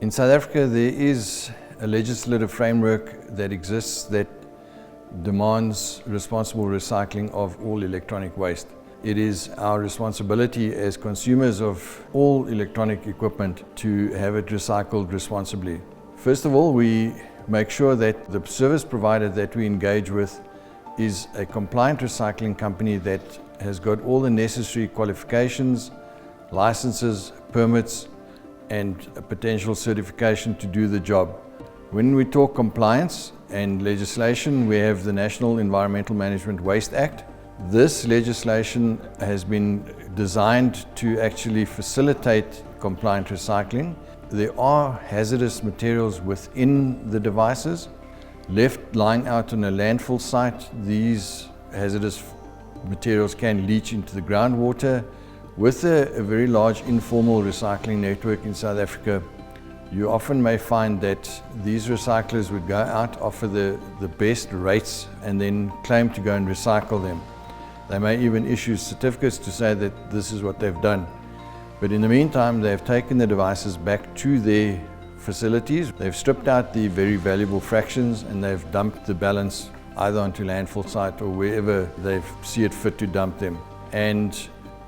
In South Africa, there is a legislative framework that exists that demands responsible recycling of all electronic waste. It is our responsibility as consumers of all electronic equipment to have it recycled responsibly. First of all, we make sure that the service provider that we engage with is a compliant recycling company that has got all the necessary qualifications, licenses, permits, and a potential certification to do the job. When we talk compliance and legislation, we have the National Environmental Management Waste Act. This legislation has been designed to actually facilitate compliant recycling. There are hazardous materials within the devices. Left lying out on a landfill site, these hazardous materials can leach into the groundwater. With a very large informal recycling network in South Africa, you often may find that these recyclers would go out, offer the best rates, and then claim to go and recycle them. They may even issue certificates to say that this is what they've done. But in the meantime, they've taken the devices back to their facilities. They've stripped out the very valuable fractions and they've dumped the balance either onto landfill site or wherever they see it fit to dump them. And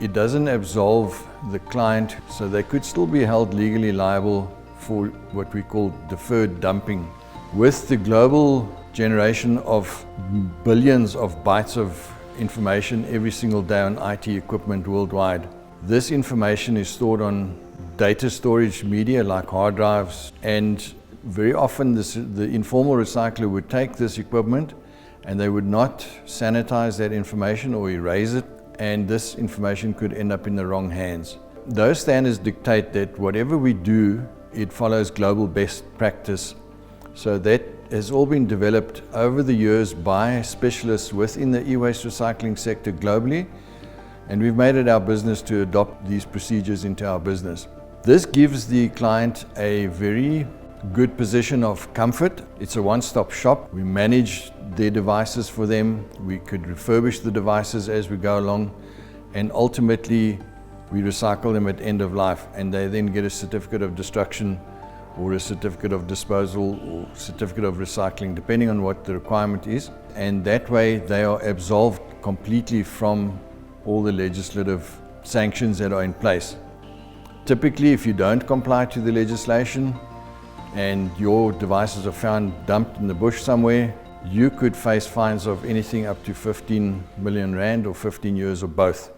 it doesn't absolve the client, so they could still be held legally liable for what we call deferred dumping. With the global generation of billions of bytes of information every single day on IT equipment worldwide, this information is stored on data storage media like hard drives, and very often the informal recycler would take this equipment and they would not sanitize that information or erase it, and this information could end up in the wrong hands. Those standards dictate that whatever we do, it follows global best practice. So that has all been developed over the years by specialists within the e-waste recycling sector globally, and we've made it our business to adopt these procedures into our business. This gives the client a very good position of comfort. It's a one-stop shop. We manage their devices for them. We could refurbish the devices as we go along, and ultimately we recycle them at end of life, and they then get a certificate of destruction or a certificate of disposal or certificate of recycling, depending on what the requirement is. And that way they are absolved completely from all the legislative sanctions that are in place. Typically, if you don't comply to the legislation and your devices are found dumped in the bush somewhere, you could face fines of anything up to 15 million rand or 15 years or both.